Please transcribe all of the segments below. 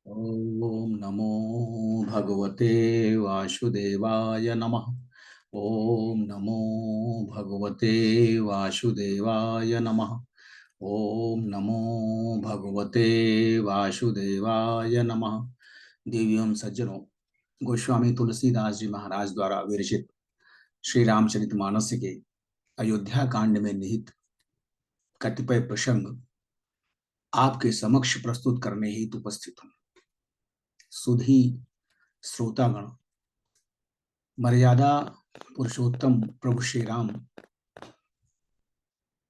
ओम नमो भगवते वासुदेवाय नमः। ओम नमो भगवते वासुदेवाय नमः। ओम नमो भगवते वासुदेवाय नमः। देवियों सज्जनों, गोस्वामी तुलसीदास जी महाराज द्वारा विरचित श्री रामचरितमानस के अयोध्या कांड में निहित कतिपय प्रसंग आपके समक्ष प्रस्तुत करने हेतु उपस्थित हूं। सुधी श्रोतागण, मर्यादा पुरुषोत्तम प्रभु श्री राम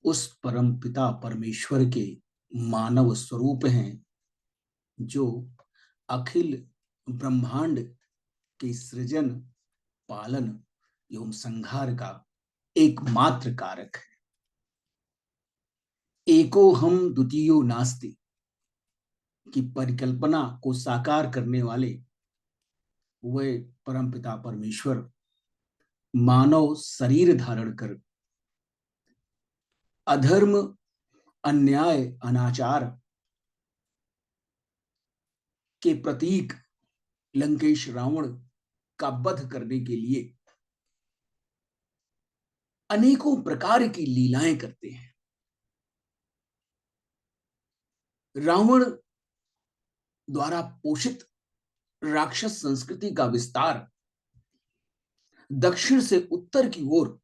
उस परम पिता परमेश्वर के मानव स्वरूप हैं जो अखिल ब्रह्मांड के सृजन, पालन एवं संहार का एकमात्र कारक है। एको हम द्वितीयो नास्ति की परिकल्पना को साकार करने वाले वह परम पिता परमेश्वर मानव शरीर धारण कर अधर्म, अन्याय, अनाचार के प्रतीक लंकेश रावण का वध करने के लिए अनेकों प्रकार की लीलाएं करते हैं। रावण द्वारा पोषित राक्षस संस्कृति का विस्तार दक्षिण से उत्तर की ओर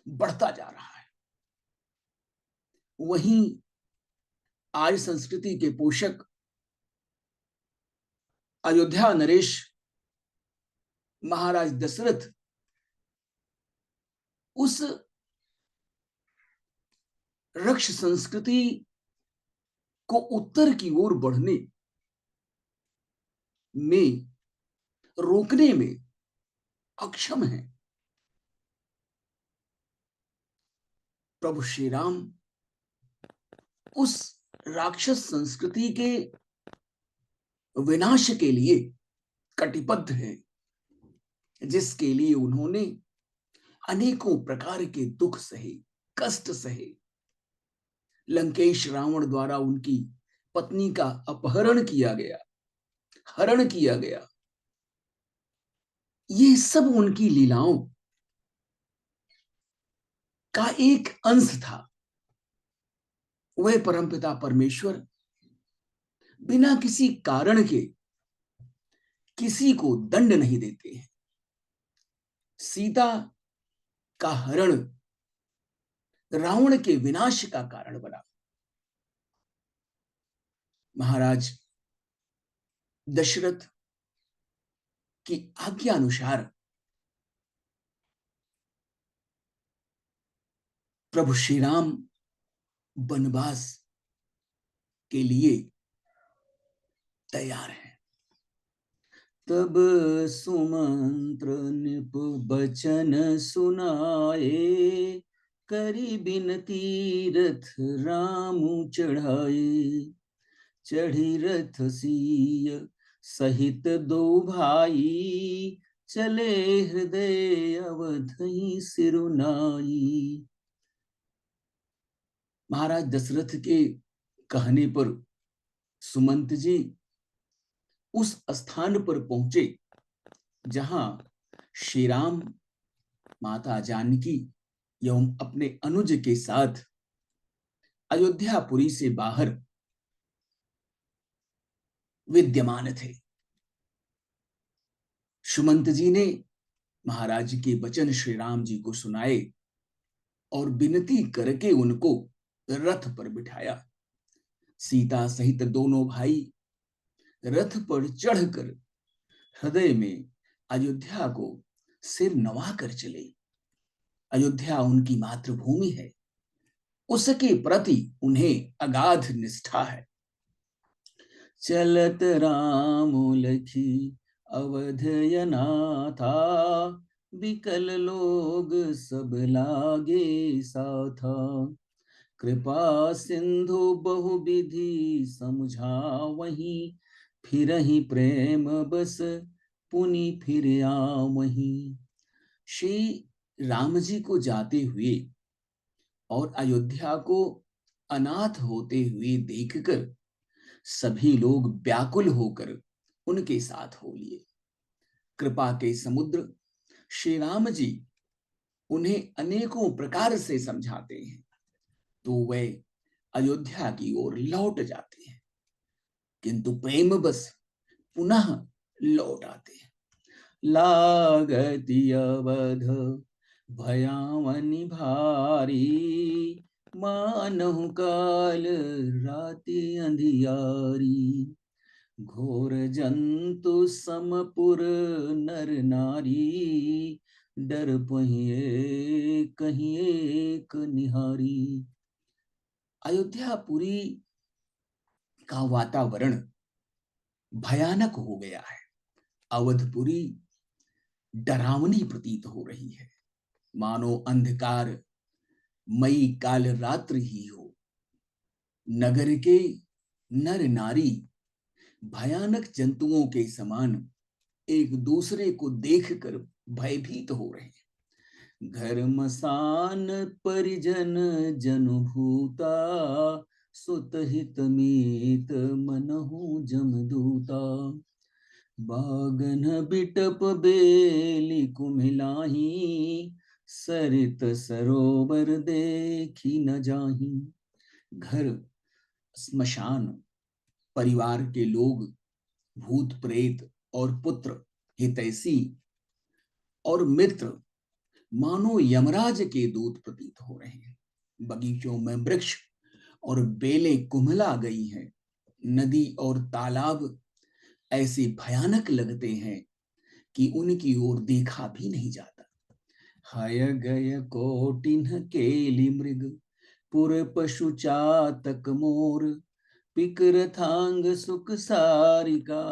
बढ़ता जा रहा है। वहीं आर्य संस्कृति के पोषक अयोध्या नरेश महाराज दशरथ उस रक्ष संस्कृति को उत्तर की ओर बढ़ने में रोकने में अक्षम है। प्रभु श्री राम उस राक्षस संस्कृति के विनाश के लिए कटिबद्ध है, जिसके लिए उन्होंने अनेकों प्रकार के दुख सहे, कष्ट सहे। लंकेश रावण द्वारा उनकी पत्नी का अपहरण किया गया, हरण किया गया। ये सब उनकी लीलाओं का एक अंश था। वह परमपिता परमेश्वर बिना किसी कारण के किसी को दंड नहीं देते हैं। सीता का हरण रावण के विनाश का कारण बना। महाराज दशरथ की आज्ञा अनुसार प्रभु श्री राम वनवास के लिए तैयार हैं। तब सुमंत्र निप बचन सुनाए, करी बिनती रथ राम चढ़ाए। चढ़ी रथ सिय सहित दो भाई, चले हृदय अवधि सिरुनाई। महाराज दशरथ के कहने पर सुमंत जी उस स्थान पर पहुंचे जहां श्री राम, माता जानकी एवं अपने अनुज के साथ अयोध्यापुरी से बाहर विद्यमान थे। सुमंत जी ने महाराज के वचन श्री राम जी को सुनाए और विनती करके उनको रथ पर बिठाया। सीता सहित दोनों भाई रथ पर चढ़कर हृदय में अयोध्या को सिर नवा कर चले। अयोध्या उनकी मातृभूमि है, उसके प्रति उन्हें अगाध निष्ठा है। चलत राम लखी अवधयनाथा, विकल लोग सब लागे साथा। कृपा सिंधु बहु विधि समझावहि, फिरहि प्रेम बस पुनि फिर आवहि। श्री राम जी को जाते हुए और अयोध्या को अनाथ होते हुए देखकर सभी लोग व्याकुल होकर उनके साथ हो लिए। कृपा के समुद्र श्री राम जी उन्हें अनेकों प्रकार से समझाते हैं, तो वे अयोध्या की ओर लौट जाते हैं, किंतु प्रेम बस पुनः लौट आते हैं। लागति अवध भयावनि भारी, मानहु काल राति अंधियारी। घोर जंतु समपुर नर नारी, डर पहिए कहीं एक निहारी। अयोध्यापुरी का वातावरण भयानक हो गया है। अवधपुरी डरावनी प्रतीत हो रही है, मानो अंधकार मई काल रात्रि ही हो। नगर के नर नारी भयानक जंतुओं के समान एक दूसरे को देखकर भयभीत हो रहे हैं। घर मसान परिजन जनभूता, सुत हित मीत मनहु जमदूता। बागन बिटप बेली कुम्हिलाही, सरित सरोवर देखी न जाही। घर स्मशान, परिवार के लोग, भूत प्रेत और पुत्र हितैषी और मित्र मानो यमराज के दूत प्रतीत हो रहे हैं। बगीचों में वृक्ष और बेलें कुम्हला गई हैं। नदी और तालाब ऐसे भयानक लगते हैं कि उनकी ओर देखा भी नहीं जाता। हय गय कोटिन्ह केली मृग, पुर पशु चातक मोर। पिकरथांग सुख सारिका,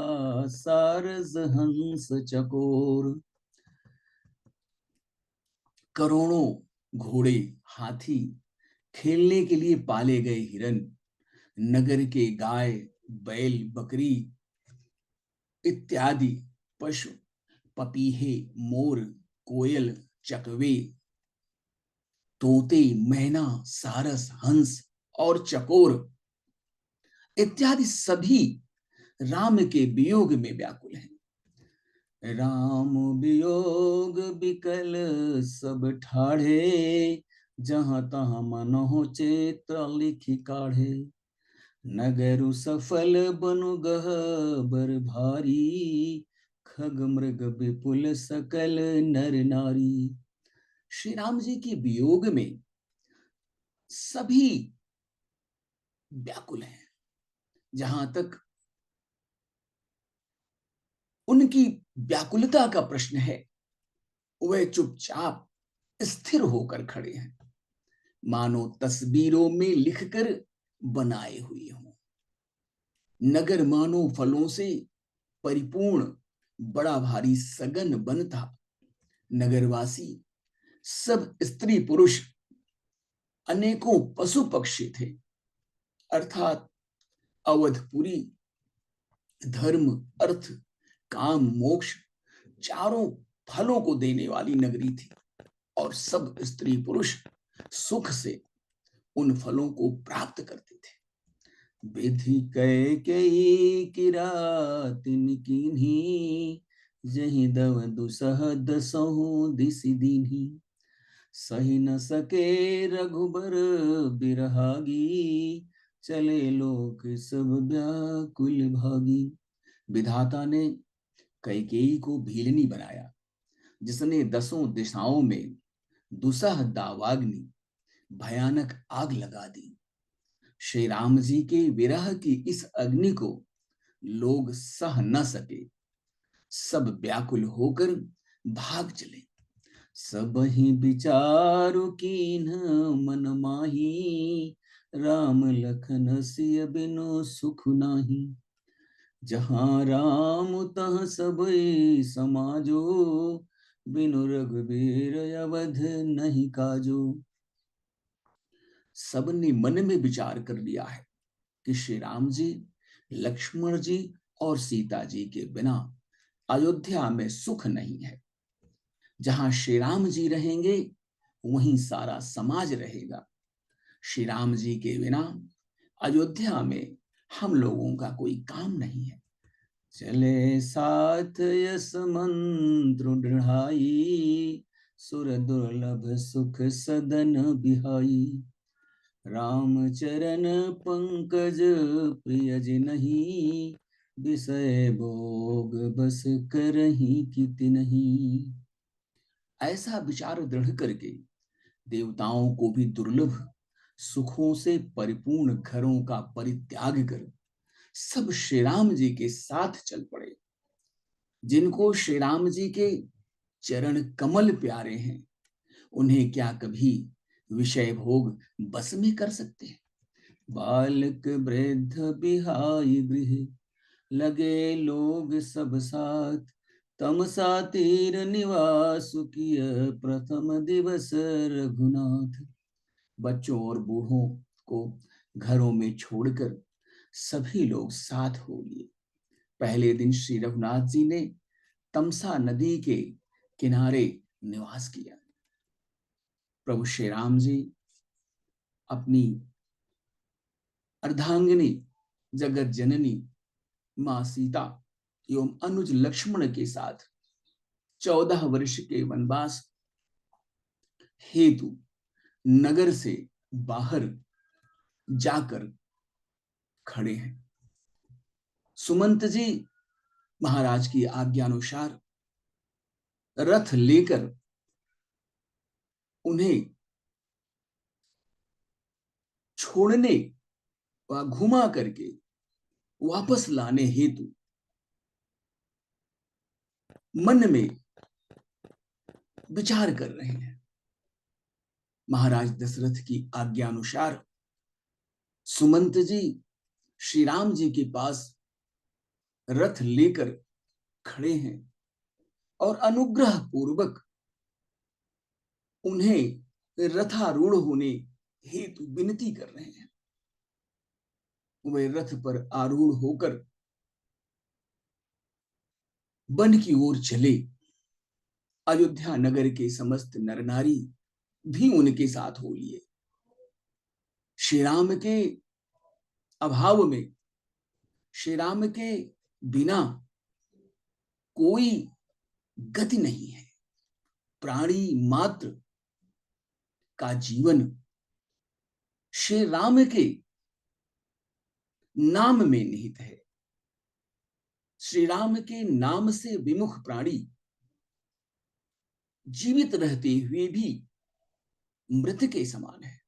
सारस हंस चकोर। करोड़ों घोड़े, हाथी, खेलने के लिए पाले गए हिरन, नगर के गाय, बैल, बकरी इत्यादि पशु, पपीहे, मोर, कोयल, चकवे, तोते, मैना, सारस, हंस और चकोर इत्यादि सभी राम के वियोग में व्याकुल हैं। राम वियोग बिकल सब ठाढ़े, जहां तहां मनहु चेत लिखि काढ़े। नगरु सफल बनु गहबर भारी, खग मृग विपुल सकल नर नारी। श्री राम जी के वियोग में सभी व्याकुल हैं। जहां तक उनकी व्याकुलता का प्रश्न है, वह चुपचाप स्थिर होकर खड़े हैं, मानो तस्वीरों में लिखकर बनाए हुए हों। नगर मानो फलों से परिपूर्ण बड़ा भारी सघन वन था। नगरवासी सब स्त्री पुरुष, अनेकों पशु पक्षी थे। अर्थात अवधपुरी धर्म, अर्थ, काम, मोक्ष चारों फलों को देने वाली नगरी थी, और सब स्त्री पुरुष सुख से उन फलों को प्राप्त करते थे। विधि कैकेयी किरातिन कीन्ही, जहि दव दुसह दसहु दिसि दीन्ही। सही न सके रघुबर बिरहागी, चले लोक सब व्याकुल भागी। विधाता ने कैकेयी को भीलनी बनाया, जिसने 10 दिशाओं में दुसह दावाग्नि भयानक आग लगा दी। श्री राम जी के विरह की इस अग्नि को लोग सह न सके, सब व्याकुल होकर भाग चले। सब ही विचारु कीन्ह मन माही, राम लखन सिय बिनु सुख नाही। जहां राम तह सबई समाजो, बिनु रघुबीर अवध नहीं काजो। सबने मन में विचार कर लिया है कि श्री राम जी, लक्ष्मण जी और सीता जी के बिना अयोध्या में सुख नहीं है। जहां श्री राम जी रहेंगे, वहीं सारा समाज रहेगा। श्री राम जी के बिना अयोध्या में हम लोगों का कोई काम नहीं है। चले साथ यस मंत्र दृढ़ाई, सुर दुर्लभ सुख सदन बिहाई। राम चरण पंकज प्रिय जिनहि, विषय भोग बस करहि किति नहीं। ऐसा विचार दृढ़ करके देवताओं को भी दुर्लभ सुखों से परिपूर्ण घरों का परित्याग कर सब श्री राम जी के साथ चल पड़े। जिनको श्री राम जी के चरण कमल प्यारे हैं, उन्हें क्या कभी विषय भोग बस में कर सकते हैं? बालक वृद्ध बिहाई गृह, लगे लोग सब साथ। तमसा तीर निवास किय, प्रथम दिवस रघुनाथ। बच्चों और बूढ़ों को घरों में छोड़कर सभी लोग साथ हो लिए। पहले दिन श्री रघुनाथ जी ने तमसा नदी के किनारे निवास किया। प्रभु श्री राम जी अपनी अर्धांगिनी जगत जननी मां सीता एवं अनुज लक्ष्मण के साथ 14 वर्ष के वनवास हेतु नगर से बाहर जाकर खड़े हैं। सुमंत जी महाराज की आज्ञानुसार रथ लेकर उन्हें छोड़ने व घुमा करके वापस लाने हेतु मन में विचार कर रहे हैं। महाराज दशरथ की आज्ञानुसार सुमंत जी श्री राम जी के पास रथ लेकर खड़े हैं और अनुग्रह पूर्वक उन्हें रथारूढ़ होने हेतु विनती कर रहे हैं। वे रथ पर आरूढ़ होकर वन की ओर चले। अयोध्या नगर के समस्त नर नारी भी उनके साथ हो लिए। श्री राम के अभाव में, श्री राम के बिना कोई गति नहीं है। प्राणी मात्र का जीवन श्री राम के नाम में निहित है। श्री राम के नाम से विमुख प्राणी जीवित रहते हुए भी मृत के समान है।